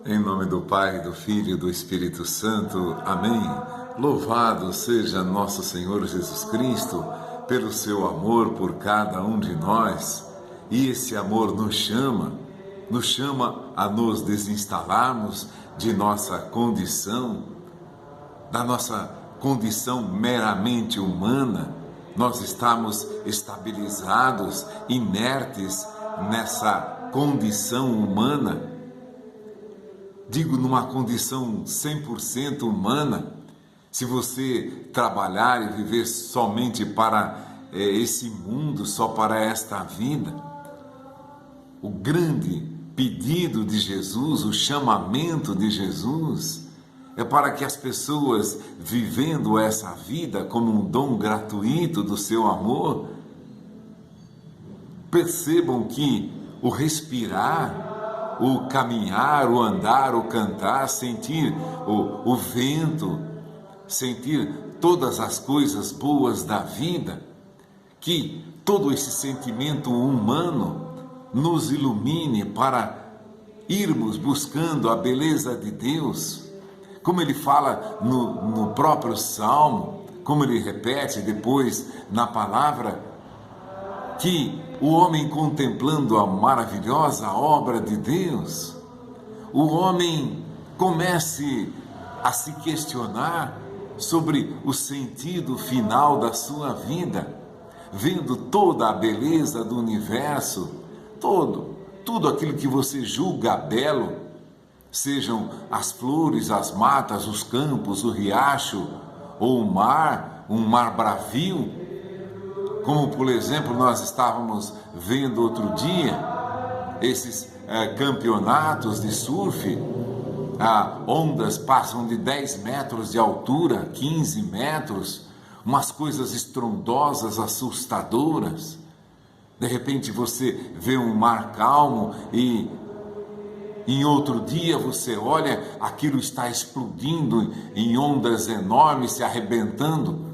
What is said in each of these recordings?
Em nome do Pai, do Filho e do Espírito Santo. Amém. Louvado seja nosso Senhor Jesus Cristo pelo seu amor por cada um de nós. E esse amor nos chama a nos desinstalarmos de nossa condição, da nossa condição meramente humana. Nós estamos estabilizados, inertes nessa condição humana. Digo, numa condição 100% humana. Se você trabalhar e viver somente para esse mundo, só para esta vida, o grande pedido de Jesus, o chamamento de Jesus, é para que as pessoas, vivendo essa vida como um dom gratuito do seu amor, percebam que o respirar, o caminhar, o andar, o cantar, sentir o vento, sentir todas as coisas boas da vida, que todo esse sentimento humano nos ilumine para irmos buscando a beleza de Deus, como ele fala no próprio Salmo, como ele repete depois na palavra, que o homem contemplando a maravilhosa obra de Deus, o homem comece a se questionar sobre o sentido final da sua vida, vendo toda a beleza do universo, tudo aquilo que você julga belo, sejam as flores, as matas, os campos, o riacho ou o mar, um mar bravio, como, por exemplo, nós estávamos vendo outro dia, esses campeonatos de surf, ondas passam de 10 metros de altura, 15 metros, umas coisas estrondosas, assustadoras. De repente você vê um mar calmo e em outro dia você olha, aquilo está explodindo em ondas enormes, se arrebentando.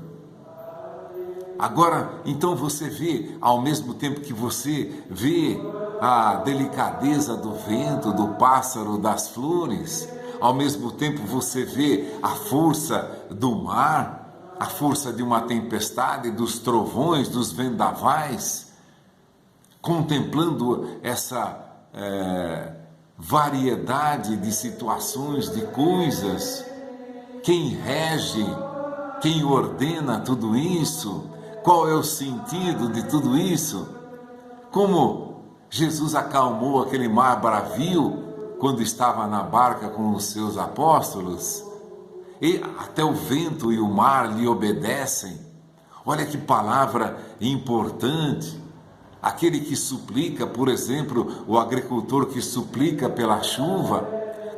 Agora, então você vê, ao mesmo tempo que você vê a delicadeza do vento, do pássaro, das flores, ao mesmo tempo você vê a força do mar, a força de uma tempestade, dos trovões, dos vendavais, contemplando essa variedade de situações, de coisas. Quem rege, quem ordena tudo isso? Qual é o sentido de tudo isso? Como Jesus acalmou aquele mar bravio quando estava na barca com os seus apóstolos, e até o vento e o mar lhe obedecem. Olha que palavra importante. Aquele que suplica, por exemplo, o agricultor que suplica pela chuva,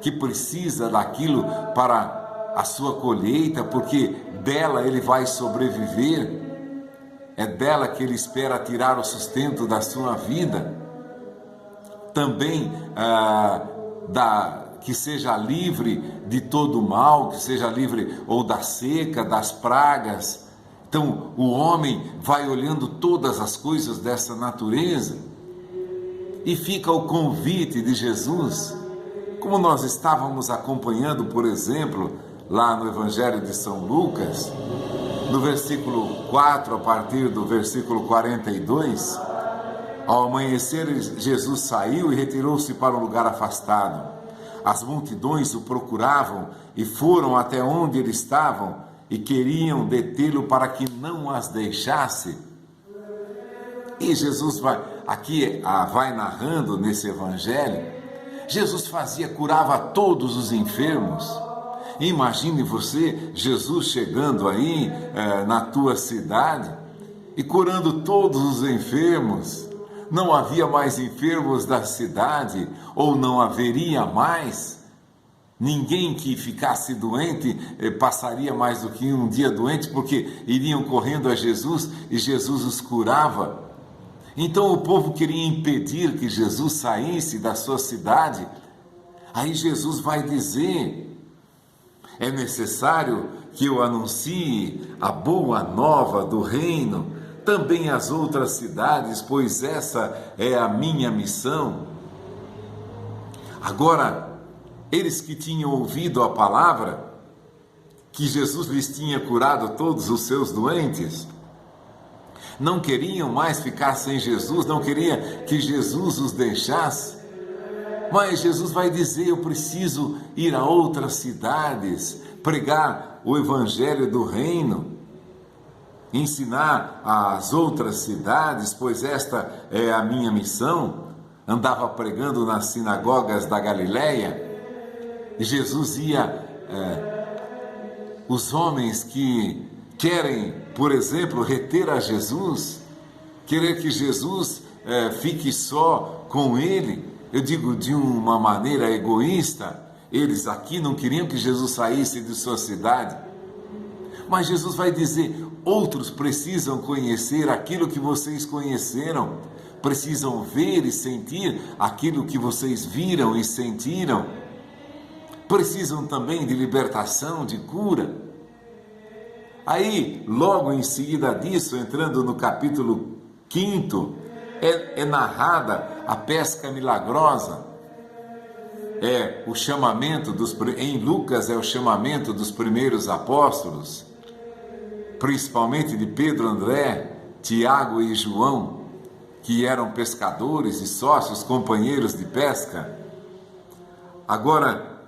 que precisa daquilo para a sua colheita, porque dela ele vai sobreviver. É dela que ele espera tirar o sustento da sua vida. Também que seja livre de todo mal, que seja livre ou da seca, das pragas. Então o homem vai olhando todas as coisas dessa natureza e fica o convite de Jesus, como nós estávamos acompanhando, por exemplo, lá no Evangelho de São Lucas, no versículo 4, a partir do versículo 42, ao amanhecer Jesus saiu e retirou-se para um lugar afastado. As multidões o procuravam e foram até onde ele estava e queriam detê-lo para que não as deixasse. E Jesus vai narrando nesse evangelho, Jesus curava todos os enfermos. Imagine você, Jesus chegando aí na tua cidade e curando todos os enfermos. Não havia mais enfermos da cidade, ou não haveria mais. Ninguém que ficasse doente passaria mais do que um dia doente, porque iriam correndo a Jesus e Jesus os curava. Então o povo queria impedir que Jesus saísse da sua cidade. Aí Jesus vai dizer: é necessário que eu anuncie a boa nova do reino também às outras cidades, pois essa é a minha missão. Agora, eles que tinham ouvido a palavra, que Jesus lhes tinha curado todos os seus doentes, não queriam mais ficar sem Jesus, não queria que Jesus os deixasse. Mas Jesus vai dizer: eu preciso ir a outras cidades, pregar o evangelho do reino, ensinar às outras cidades, pois esta é a minha missão. Andava pregando nas sinagogas da Galileia, e Jesus ia, os homens que querem, por exemplo, reter a Jesus, querer que Jesus fique só com ele, eu digo de uma maneira egoísta, eles aqui não queriam que Jesus saísse de sua cidade. Mas Jesus vai dizer: outros precisam conhecer aquilo que vocês conheceram, precisam ver e sentir aquilo que vocês viram e sentiram, precisam também de libertação, de cura. Aí, logo em seguida disso, entrando no capítulo 5, é narrada a pesca milagrosa. É o chamamento em Lucas é o chamamento dos primeiros apóstolos, principalmente de Pedro, André, Tiago e João, que eram pescadores e sócios, companheiros de pesca. Agora,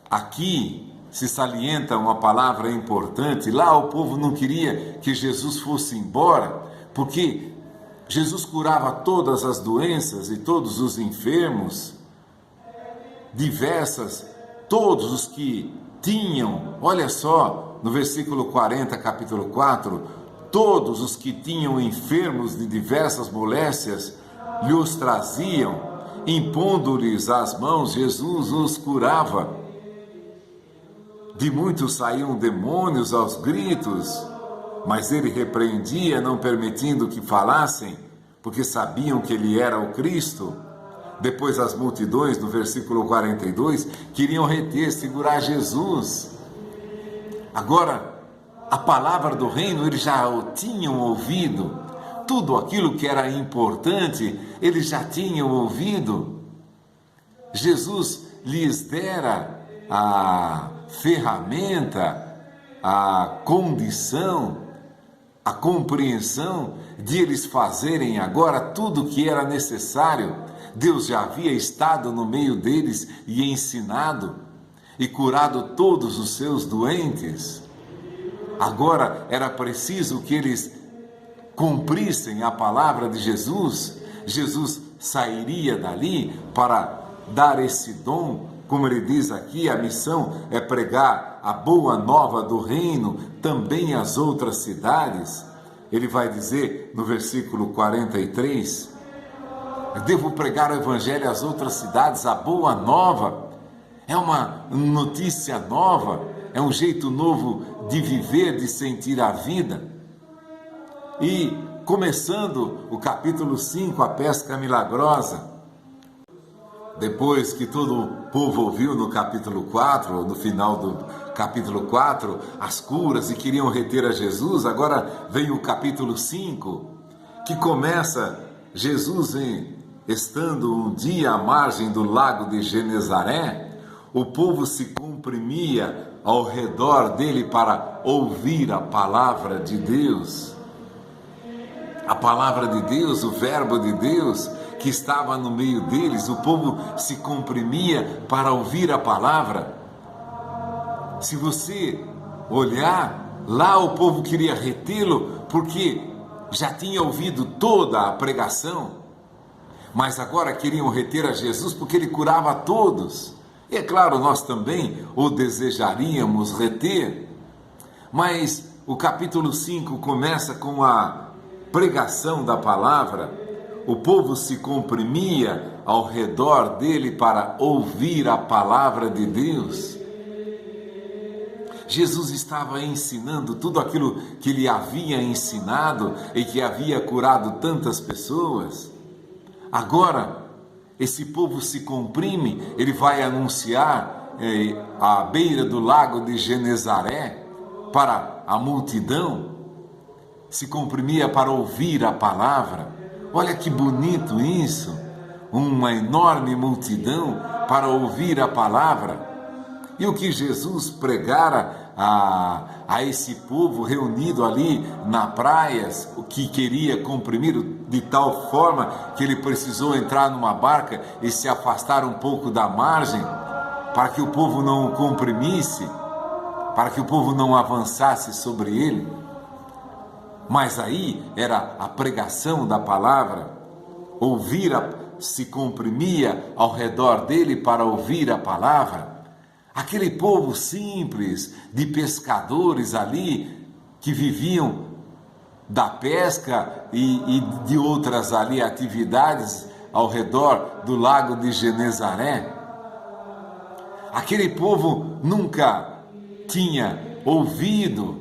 aqui se salienta uma palavra importante. Lá o povo não queria que Jesus fosse embora, porque Jesus curava todas as doenças e todos os enfermos, todos os que tinham, olha só, no versículo 40, capítulo 4, todos os que tinham enfermos de diversas moléstias, lhe os traziam, impondo-lhes as mãos, Jesus os curava. De muitos saíam demônios aos gritos, mas ele repreendia, não permitindo que falassem, porque sabiam que ele era o Cristo. Depois as multidões, no versículo 42, queriam reter, segurar Jesus. Agora, a palavra do reino eles já o tinham ouvido, tudo aquilo que era importante eles já tinham ouvido. Jesus lhes dera a ferramenta, a condição, a compreensão de eles fazerem agora tudo o que era necessário. Deus já havia estado no meio deles e ensinado e curado todos os seus doentes. Agora era preciso que eles cumprissem a palavra de Jesus. Jesus sairia dali para dar esse dom. Como ele diz aqui, a missão é pregar a boa nova do reino também às outras cidades. Ele vai dizer no versículo 43, eu devo pregar o evangelho às outras cidades, a boa nova. É uma notícia nova, é um jeito novo de viver, de sentir a vida. E começando o capítulo 5, a pesca milagrosa, depois que todo o povo ouviu no capítulo 4, no final do capítulo 4, as curas e queriam reter a Jesus, agora vem o capítulo 5, que começa Jesus estando um dia à margem do lago de Genezaré. O povo se comprimia ao redor dele para ouvir a palavra de Deus. A palavra de Deus, o verbo de Deus, que estava no meio deles, o povo se comprimia para ouvir a palavra. Se você olhar, lá o povo queria retê-lo, porque já tinha ouvido toda a pregação, mas agora queriam reter a Jesus porque ele curava a todos. E é claro, nós também o desejaríamos reter, mas o capítulo 5 começa com a pregação da palavra. O povo se comprimia ao redor dele para ouvir a palavra de Deus. Jesus estava ensinando tudo aquilo que lhe havia ensinado e que havia curado tantas pessoas. Agora, esse povo se comprime, ele vai anunciar à beira do lago de Genezaré para a multidão, se comprimia para ouvir a palavra. Olha que bonito isso! uma enorme multidão para ouvir a palavra. E o que Jesus pregara a esse povo reunido ali na praia, o que queria comprimir de tal forma que ele precisou entrar numa barca e se afastar um pouco da margem, para que o povo não o comprimisse, para que o povo não avançasse sobre ele. Mas aí era a pregação da palavra, se comprimia ao redor dele para ouvir a palavra. Aquele povo simples, de pescadores ali, que viviam da pesca e de outras ali atividades ao redor do lago de Genezaré. Aquele povo nunca tinha ouvido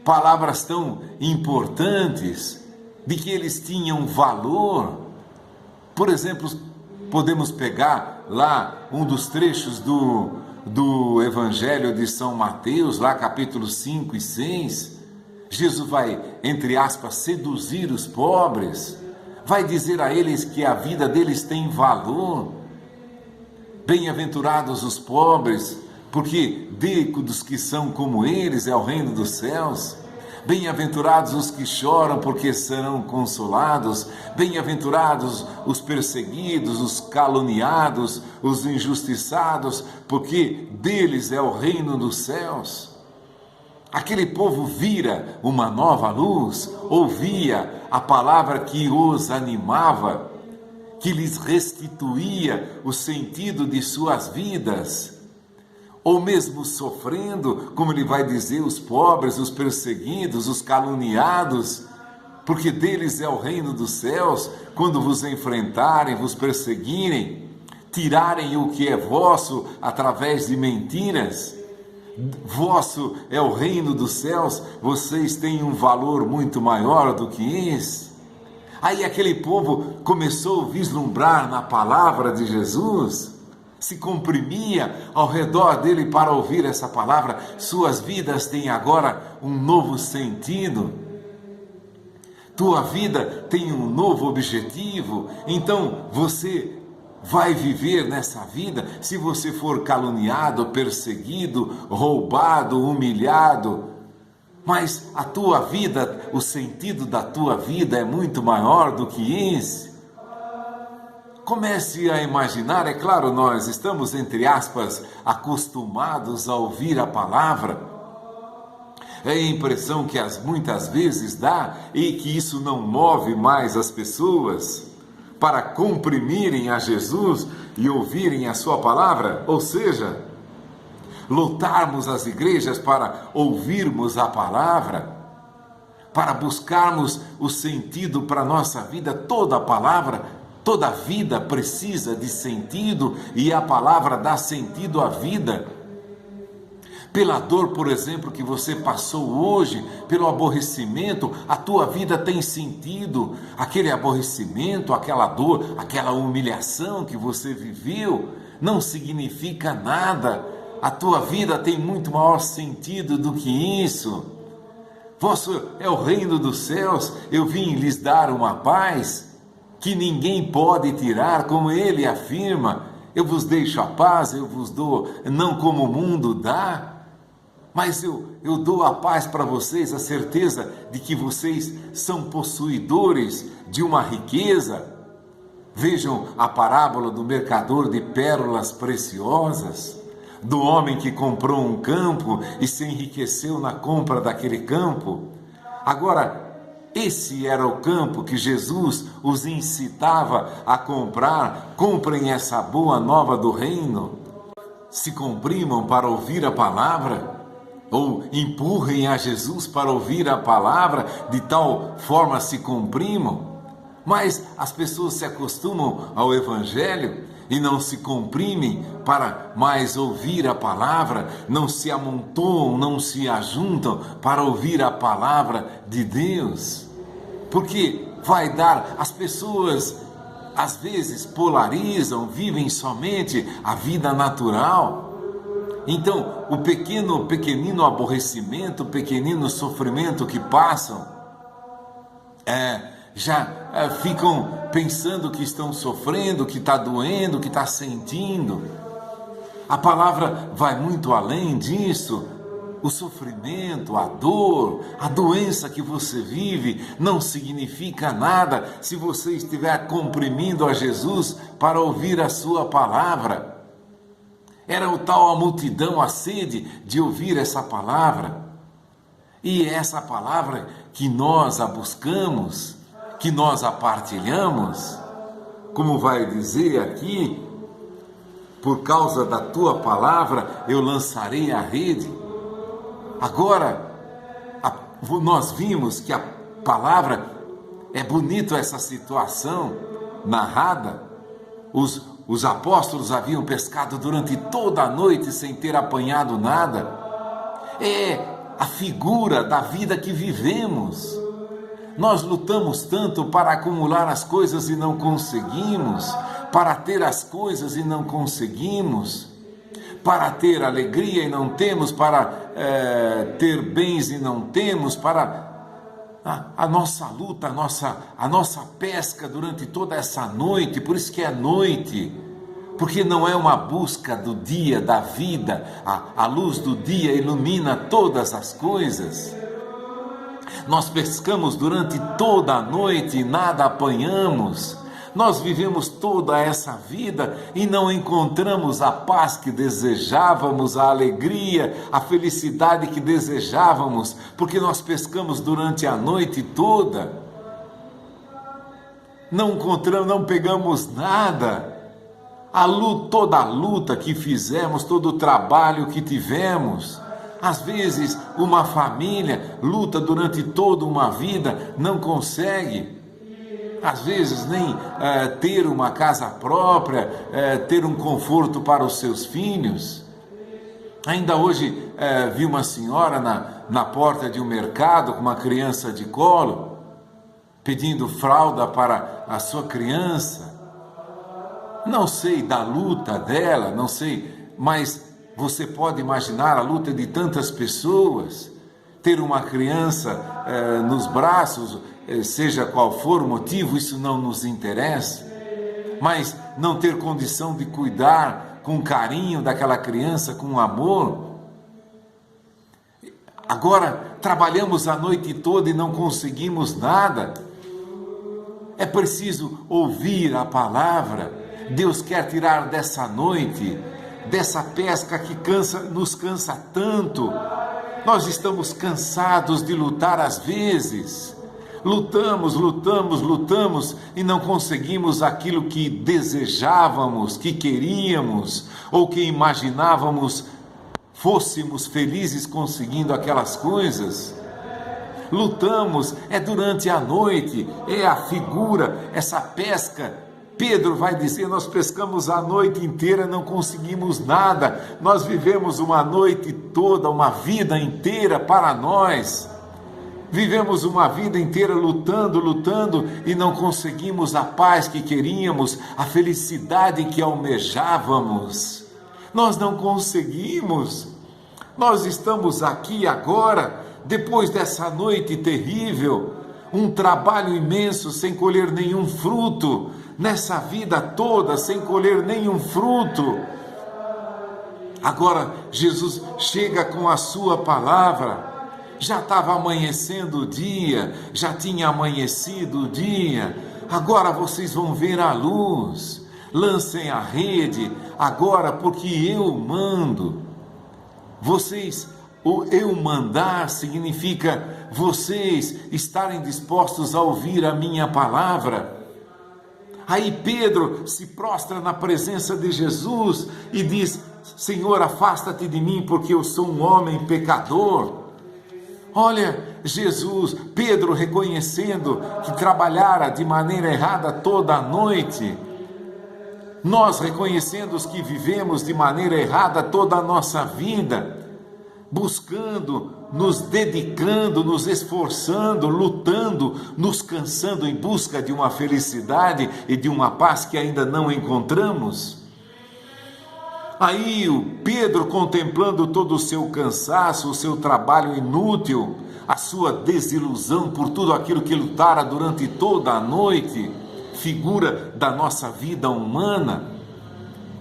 palavras tão importantes, de que eles tinham valor. Por exemplo, podemos pegar lá um dos trechos do Evangelho de São Mateus, lá capítulo 5 e 6, Jesus vai, entre aspas, seduzir os pobres, vai dizer a eles que a vida deles tem valor. Bem-aventurados os pobres, porque dos que são como eles é o reino dos céus. Bem-aventurados os que choram, porque serão consolados. Bem-aventurados os perseguidos, os caluniados, os injustiçados, porque deles é o reino dos céus. Aquele povo vira uma nova luz, ouvia a palavra que os animava, que lhes restituía o sentido de suas vidas. Ou mesmo sofrendo, como ele vai dizer, os pobres, os perseguidos, os caluniados, porque deles é o reino dos céus, quando vos enfrentarem, vos perseguirem, tirarem o que é vosso através de mentiras. Vosso é o reino dos céus, vocês têm um valor muito maior do que esse. Aí aquele povo começou a vislumbrar na palavra de Jesus, se comprimia ao redor dele para ouvir essa palavra. Suas vidas têm agora um novo sentido. Tua vida tem um novo objetivo. Então você vai viver nessa vida. Se você for caluniado, perseguido, roubado, humilhado, mas a tua vida, o sentido da tua vida é muito maior do que esse. Comece a imaginar, é claro, nós estamos, entre aspas, acostumados a ouvir a palavra. É a impressão que muitas vezes dá e que isso não move mais as pessoas para comprimirem a Jesus e ouvirem a sua palavra, ou seja, lotarmos as igrejas para ouvirmos a palavra, para buscarmos o sentido para a nossa vida. Toda a palavra, toda a vida precisa de sentido e a palavra dá sentido à vida. Pela dor, por exemplo, que você passou hoje, pelo aborrecimento, a tua vida tem sentido. Aquele aborrecimento, aquela dor, aquela humilhação que você viveu, não significa nada. A tua vida tem muito maior sentido do que isso. Vosso é o reino dos céus, eu vim lhes dar uma paz que ninguém pode tirar, como ele afirma. Eu vos deixo a paz, eu vos dou, não como o mundo dá, mas eu dou a paz para vocês, a certeza de que vocês são possuidores de uma riqueza. Vejam a parábola do mercador de pérolas preciosas, do homem que comprou um campo e se enriqueceu na compra daquele campo. Agora, esse era o campo que Jesus os incitava a comprar. Comprem essa boa nova do reino. Se comprimam para ouvir a palavra, ou empurrem a Jesus para ouvir a palavra, de tal forma se comprimam. Mas as pessoas se acostumam ao Evangelho e não se comprimem para mais ouvir a palavra, não se amontoam, não se ajuntam para ouvir a palavra de Deus. Porque vai dar, as pessoas às vezes polarizam, vivem somente a vida natural. Então, o pequenino aborrecimento, o pequenino sofrimento que passam, já ficam pensando que estão sofrendo, que está doendo, que está sentindo. A palavra vai muito além disso. O sofrimento, a dor, a doença que você vive não significa nada se você estiver comprimindo a Jesus para ouvir a sua palavra. Era o tal a multidão, a sede de ouvir essa palavra. E é essa palavra que nós a buscamos, que nós a partilhamos, como vai dizer aqui, por causa da tua palavra eu lançarei a rede. Agora, nós vimos que a palavra, é bonito essa situação narrada. Os apóstolos haviam pescado durante toda a noite sem ter apanhado nada. É a figura da vida que vivemos. Nós lutamos tanto para acumular as coisas e não conseguimos, para ter as coisas e não conseguimos, para ter alegria e não temos, para ter bens e não temos, para a nossa luta, a nossa pesca durante toda essa noite. Por isso que é noite, porque não é uma busca do dia, da vida. A luz do dia ilumina todas as coisas. Nós pescamos durante toda a noite e nada apanhamos. Nós vivemos toda essa vida e não encontramos a paz que desejávamos, a alegria, a felicidade que desejávamos, porque nós pescamos durante a noite toda. Não encontramos, não pegamos nada. Toda a luta que fizemos, todo o trabalho que tivemos. Às vezes, uma família luta durante toda uma vida, não consegue. Às vezes nem ter uma casa própria, ter um conforto para os seus filhos. Ainda hoje vi uma senhora na porta de um mercado com uma criança de colo, pedindo fralda para a sua criança. Não sei da luta dela, não sei, mas você pode imaginar a luta de tantas pessoas. Ter uma criança nos braços, seja qual for o motivo, isso não nos interessa, mas não ter condição de cuidar com carinho daquela criança, com amor. Agora trabalhamos a noite toda e não conseguimos nada. É preciso ouvir a palavra. Deus quer tirar dessa noite, dessa pesca que nos cansa tanto. Nós estamos cansados de lutar às vezes. Lutamos e não conseguimos aquilo que desejávamos, que queríamos, ou que imaginávamos fôssemos felizes conseguindo aquelas coisas. Lutamos, é durante a noite, é a figura, essa pesca. Pedro vai dizer, nós pescamos a noite inteira, não conseguimos nada. Nós vivemos uma noite toda, uma vida inteira para nós. Vivemos uma vida inteira lutando e não conseguimos a paz que queríamos, a felicidade que almejávamos. Nós não conseguimos. Nós estamos aqui agora, depois dessa noite terrível, um trabalho imenso sem colher nenhum fruto, nessa vida toda sem colher nenhum fruto. Agora Jesus chega com a sua palavra. Já estava amanhecendo o dia, já tinha amanhecido o dia, agora vocês vão ver a luz, lancem a rede, agora porque eu mando. Eu mandar significa vocês estarem dispostos a ouvir a minha palavra. Aí Pedro se prostra na presença de Jesus e diz, Senhor, afasta-te de mim porque eu sou um homem pecador. Olha, Pedro reconhecendo que trabalhara de maneira errada toda a noite. Nós reconhecendo que vivemos de maneira errada toda a nossa vida, buscando, nos dedicando, nos esforçando, lutando, nos cansando em busca de uma felicidade e de uma paz que ainda não encontramos. Aí o Pedro, contemplando todo o seu cansaço, o seu trabalho inútil, a sua desilusão por tudo aquilo que lutara durante toda a noite, figura da nossa vida humana.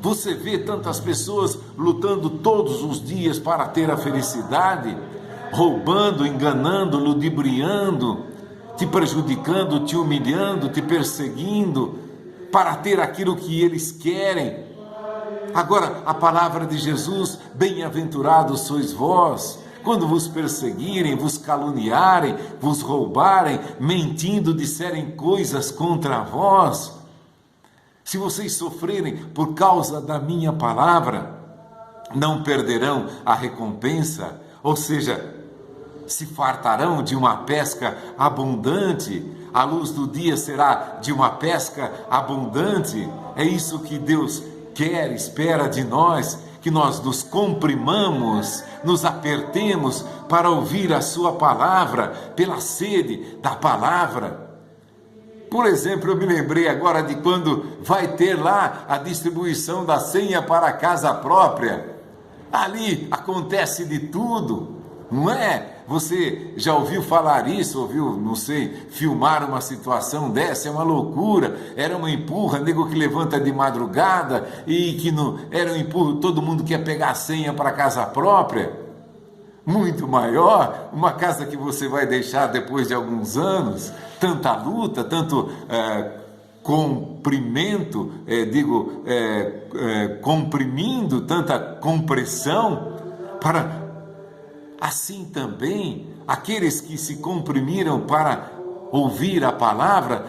Você vê tantas pessoas lutando todos os dias para ter a felicidade, roubando, enganando, ludibriando, te prejudicando, te humilhando, te perseguindo, para ter aquilo que eles querem. Agora, a palavra de Jesus: bem-aventurados sois vós, quando vos perseguirem, vos caluniarem, vos roubarem, mentindo, disserem coisas contra vós. Se vocês sofrerem por causa da minha palavra, não perderão a recompensa, ou seja, se fartarão de uma pesca abundante, a luz do dia será de uma pesca abundante. É isso que Deus quer, espera de nós, que nós nos comprimamos, nos apertemos para ouvir a sua palavra, pela sede da palavra. Por exemplo, eu me lembrei agora de quando vai ter lá a distribuição da senha para a casa própria. Ali acontece de tudo, não é? Você já ouviu falar isso? Ouviu, não sei, filmar uma situação dessa? É uma loucura. Era uma empurra, nego que levanta de madrugada e que não era um empurro, todo mundo quer pegar a senha para a casa própria. Muito maior, uma casa que você vai deixar depois de alguns anos, tanta luta, tanto comprimento, comprimindo, tanta compressão, para assim também aqueles que se comprimiram para ouvir a palavra,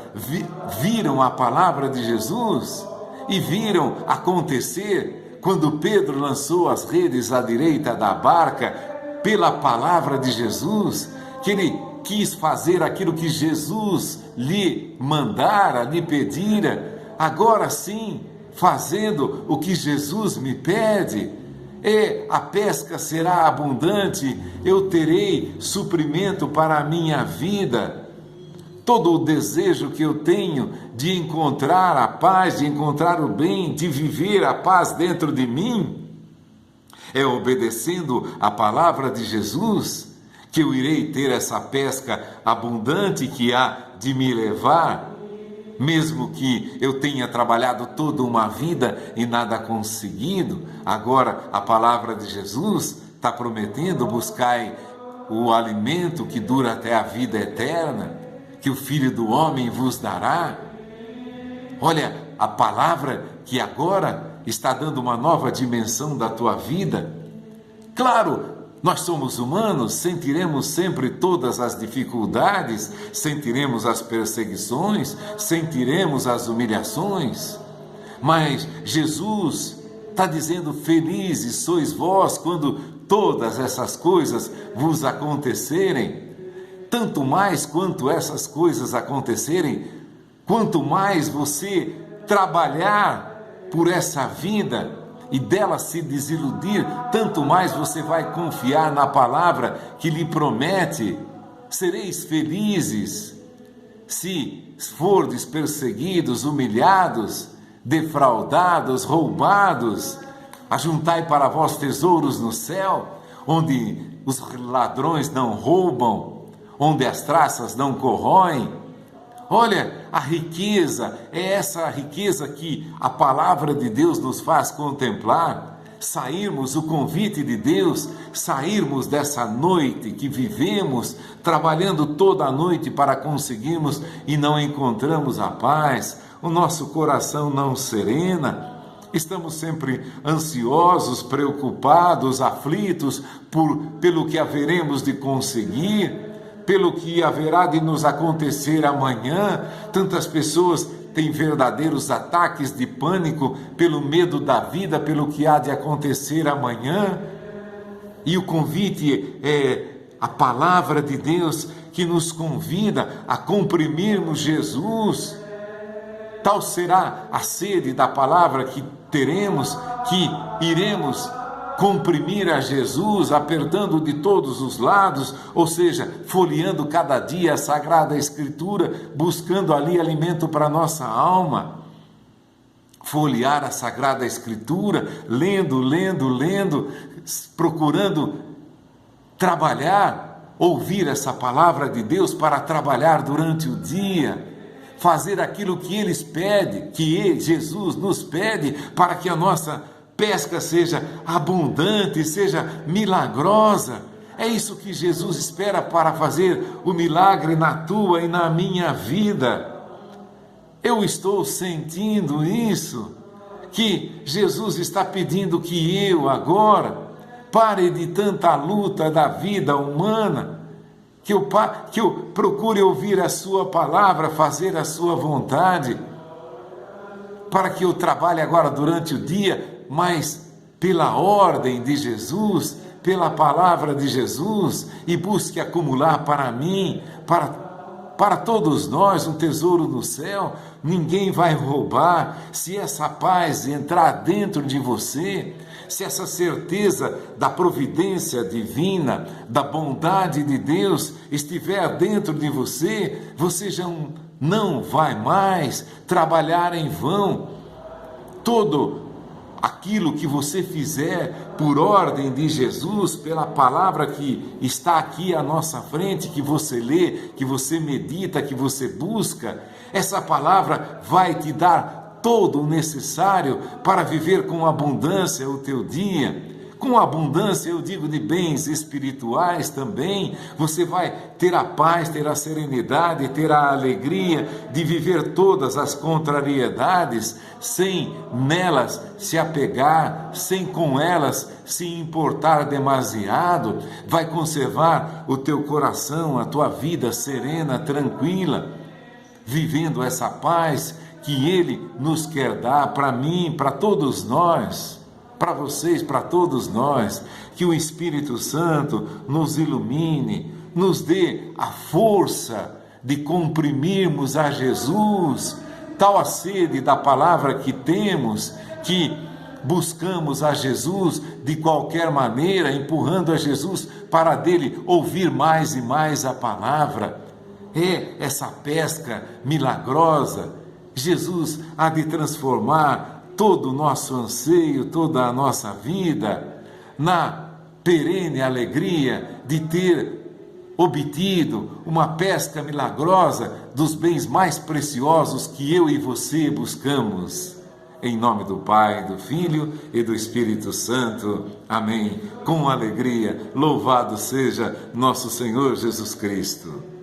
viram a palavra de Jesus e viram acontecer quando Pedro lançou as redes à direita da barca, pela palavra de Jesus, que ele quis fazer aquilo que Jesus lhe mandara, lhe pedira, agora sim, fazendo o que Jesus me pede, a pesca será abundante, eu terei suprimento para a minha vida. Todo o desejo que eu tenho de encontrar a paz, de encontrar o bem, de viver a paz dentro de mim, é obedecendo a palavra de Jesus que eu irei ter essa pesca abundante que há de me levar, mesmo que eu tenha trabalhado toda uma vida e nada conseguido. Agora a palavra de Jesus está prometendo: buscai o alimento que dura até a vida eterna, que o Filho do Homem vos dará. Olha, a palavra que agora está dando uma nova dimensão da tua vida. Claro, nós somos humanos, sentiremos sempre todas as dificuldades, sentiremos as perseguições, sentiremos as humilhações, mas Jesus está dizendo: felizes sois vós quando todas essas coisas vos acontecerem. Tanto mais quanto essas coisas acontecerem, quanto mais você trabalhar por essa vida e dela se desiludir, tanto mais você vai confiar na palavra que lhe promete: sereis felizes se fordes perseguidos, humilhados, defraudados, roubados. Ajuntai para vós tesouros no céu, onde os ladrões não roubam, onde as traças não corroem. Olha, a riqueza, é essa riqueza que a palavra de Deus nos faz contemplar, sairmos, o convite de Deus, sairmos dessa noite que vivemos, trabalhando toda a noite para conseguirmos e não encontramos a paz, o nosso coração não serena, estamos sempre ansiosos, preocupados, aflitos pelo que haveremos de conseguir, pelo que haverá de nos acontecer amanhã. Tantas pessoas têm verdadeiros ataques de pânico pelo medo da vida, pelo que há de acontecer amanhã. E o convite é a palavra de Deus que nos convida a comprimirmos Jesus. Tal será a sede da palavra que teremos, que iremos comprimir a Jesus, apertando de todos os lados, ou seja, folheando cada dia a Sagrada Escritura, buscando ali alimento para a nossa alma. Folhear a Sagrada Escritura, lendo, procurando trabalhar, ouvir essa palavra de Deus para trabalhar durante o dia, fazer aquilo que eles pedem, Jesus nos pede, para que a nossa pesca seja abundante, seja milagrosa. É isso que Jesus espera para fazer o milagre na tua e na minha vida. Eu estou sentindo isso, que Jesus está pedindo que eu agora pare de tanta luta da vida humana, que eu procure ouvir a sua palavra, fazer a sua vontade, para que eu trabalhe agora durante o dia, mas pela ordem de Jesus, pela palavra de Jesus, e busque acumular para mim, para todos nós, um tesouro no céu. Ninguém vai roubar. Se essa paz entrar dentro de você, se essa certeza da providência divina, da bondade de Deus estiver dentro de você, você já não vai mais trabalhar em vão. Todo aquilo que você fizer por ordem de Jesus, pela palavra que está aqui à nossa frente, que você lê, que você medita, que você busca, essa palavra vai te dar todo o necessário para viver com abundância o teu dia. Com abundância, eu digo, de bens espirituais também. Você vai ter a paz, ter a serenidade, ter a alegria de viver todas as contrariedades, sem nelas se apegar, sem com elas se importar demasiado. Vai conservar o teu coração, a tua vida serena, tranquila, vivendo essa paz que Ele nos quer dar para mim, para todos nós. Para vocês, para todos nós, que o Espírito Santo nos ilumine, nos dê a força de comprimirmos a Jesus, tal a sede da palavra que temos, que buscamos a Jesus de qualquer maneira, empurrando a Jesus para dele ouvir mais e mais a palavra. É essa pesca milagrosa. Jesus há de transformar todo o nosso anseio, toda a nossa vida, na perene alegria de ter obtido uma pesca milagrosa dos bens mais preciosos que eu e você buscamos. Em nome do Pai, do Filho e do Espírito Santo. Amém. Com alegria, louvado seja nosso Senhor Jesus Cristo.